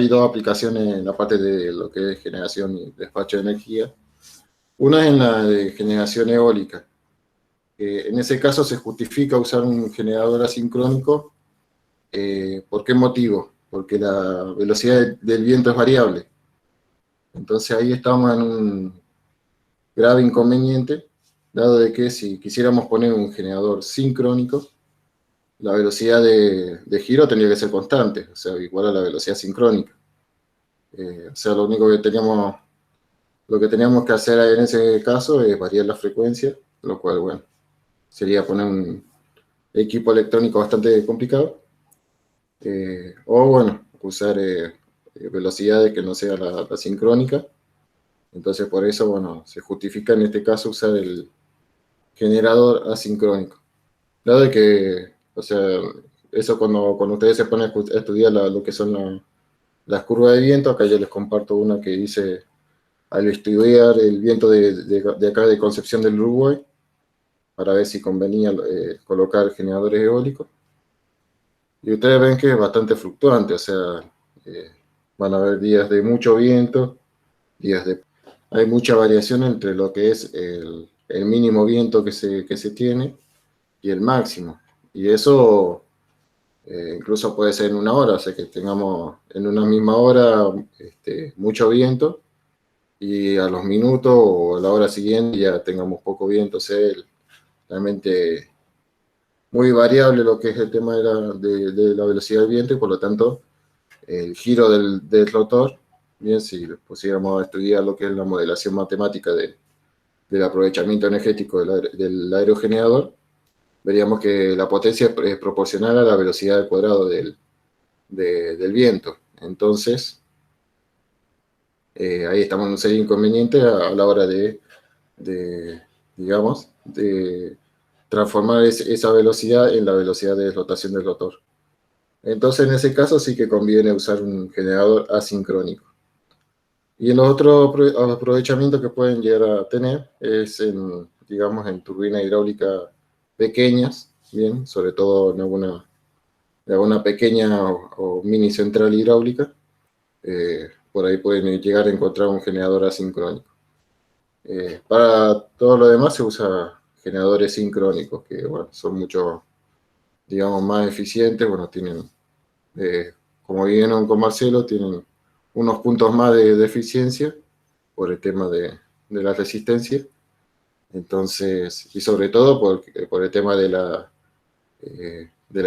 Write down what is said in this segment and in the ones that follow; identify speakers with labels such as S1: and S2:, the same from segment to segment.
S1: hay dos aplicaciones en la parte de lo que es generación y despacho de energía. Una es en la de generación eólica. En ese caso se justifica usar un generador asincrónico. ¿Por qué motivo? Porque la velocidad del viento es variable. Entonces ahí estamos en un grave inconveniente, dado de que si quisiéramos poner un generador sincrónico, la velocidad de giro tendría que ser constante, o sea, igual a la velocidad sincrónica. O sea, lo que teníamos que hacer en ese caso es variar la frecuencia, lo cual, bueno, sería poner un equipo electrónico bastante complicado. O, bueno, usar velocidades que no sea la sincrónica. Entonces, por eso, bueno, se justifica en este caso usar el generador asincrónico. Dado de que, o sea, eso cuando ustedes se ponen a estudiar lo que son las curvas de viento, acá yo les comparto una que hice al estudiar el viento de acá de Concepción del Uruguay, para ver si convenía colocar generadores eólicos. Y ustedes ven que es bastante fluctuante, o sea, eh, van a haber días de mucho viento, días de... Hay mucha variación entre lo que es el mínimo viento que se tiene y el máximo. Y eso incluso puede ser en una hora, o sea que tengamos en una misma hora mucho viento y a los minutos o a la hora siguiente ya tengamos poco viento, o sea, realmente muy variable lo que es el tema de la velocidad del viento y por lo tanto el giro del rotor, bien, si pusiéramos a estudiar lo que es la modelación matemática del aprovechamiento energético del aerogenerador, veríamos que la potencia es proporcional a la velocidad al cuadrado del viento. Entonces, ahí estamos en un serio inconveniente a la hora digamos, de transformar esa velocidad en la velocidad de rotación del rotor. Entonces, en ese caso sí que conviene usar un generador asincrónico. Y en los otros aprovechamientos que pueden llegar a tener es digamos, en turbinas hidráulicas pequeñas, bien, sobre todo en alguna pequeña o mini central hidráulica, por ahí pueden llegar a encontrar un generador asincrónico. Para todo lo demás se usa generadores sincrónicos, que bueno, son mucho, digamos, más eficientes, bueno, tienen, como vieron con Marcelo, tienen unos puntos más de eficiencia por el tema de la resistencia, entonces, y sobre todo por el tema de la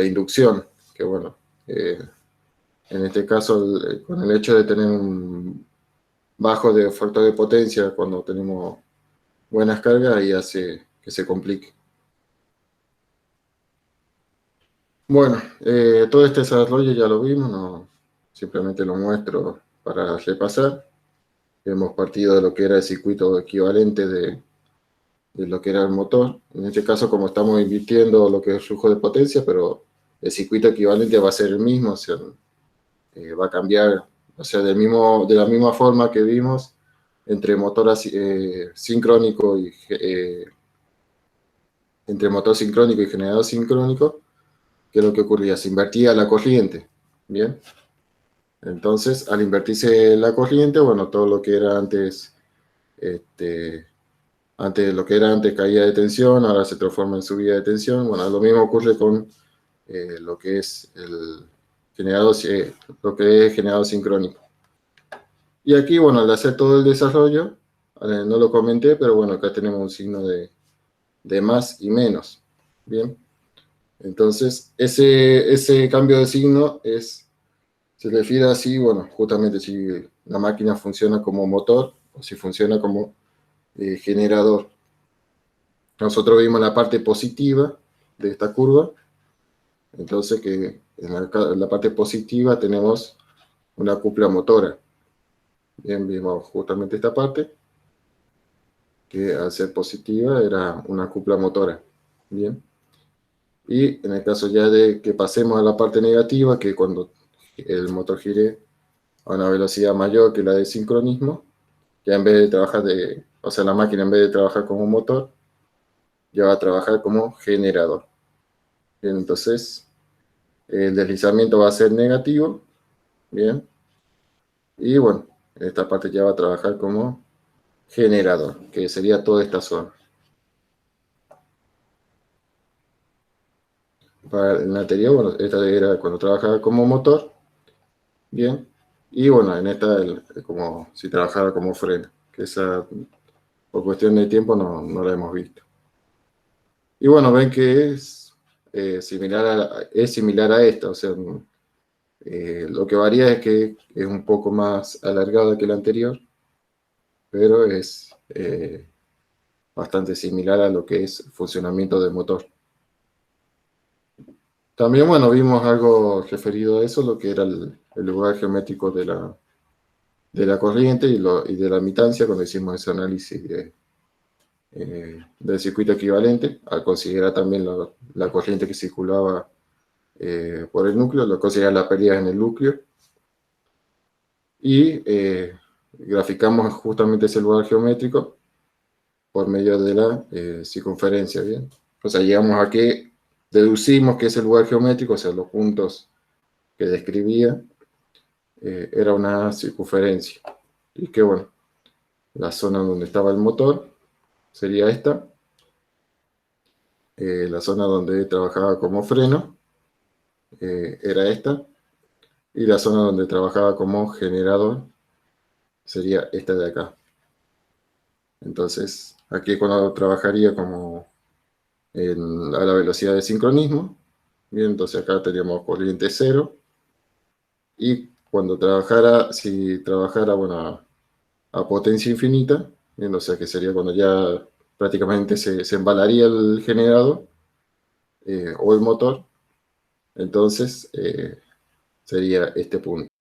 S1: inducción, que bueno, en este caso, con el hecho de tener un bajo de factor de potencia cuando tenemos buenas cargas, ahí hace que se complique. Bueno, todo este desarrollo ya lo vimos, no, simplemente lo muestro para repasar. Hemos partido de lo que era el circuito equivalente de lo que era el motor. En este caso, como estamos invirtiendo lo que es el flujo de potencia, pero el circuito equivalente va a ser el mismo, o sea, va a cambiar, o sea, de la misma forma que vimos entre motor sincrónico entre motor sincrónico y generador sincrónico, ¿qué es lo que ocurría? Se invertía la corriente, ¿bien? Entonces, al invertirse la corriente, bueno, todo lo que era antes lo que era antes caída de tensión, ahora se transforma en subida de tensión. Bueno, lo mismo ocurre con lo que es el generador, lo que es generador sincrónico. Y aquí, bueno, al hacer todo el desarrollo, no lo comenté, pero bueno, acá tenemos un signo de más y menos. Bien, entonces ese cambio de signo se refiere así, bueno, justamente si la máquina funciona como motor o si funciona como generador. Nosotros vimos la parte positiva de esta curva, entonces que en la parte positiva tenemos una cúpula motora. Bien, vimos justamente esta parte, que al ser positiva era una cúpula motora. Bien. Y en el caso ya de que pasemos a la parte negativa, que cuando el motor gire a una velocidad mayor que la de sincronismo, ya en vez de trabajar o sea, la máquina en vez de trabajar como motor, ya va a trabajar como generador. Bien, entonces, el deslizamiento va a ser negativo, bien, Y bueno, esta parte ya va a trabajar como generador, que sería toda esta zona. Para el anterior, bueno, esta era cuando trabajaba como motor, bien. Y bueno, en esta como si trabajara como freno, que esa por cuestión de tiempo no la hemos visto. Y bueno, ven que es similar a esta, o sea, lo que varía es que es un poco más alargada que la anterior, pero es bastante similar a lo que es el funcionamiento del motor. También, bueno, vimos algo referido a eso, lo que era el lugar geométrico de la corriente y de la admitancia cuando hicimos ese análisis del circuito equivalente, al considerar también la corriente que circulaba por el núcleo, lo considerar las pérdidas en el núcleo, y graficamos justamente ese lugar geométrico por medio de la circunferencia, ¿bien? O sea, llegamos a que deducimos que ese lugar geométrico, o sea, los puntos que describía, era una circunferencia. Y que bueno, la zona donde estaba el motor sería esta, la zona donde trabajaba como freno era esta, y la zona donde trabajaba como generador sería esta de acá. Entonces, aquí cuando trabajaría como a la velocidad de sincronismo, bien, entonces acá teníamos corriente cero, y cuando si trabajara, bueno, a potencia infinita, bien, o sea que sería cuando ya prácticamente se embalaría el generador o el motor, entonces sería este punto.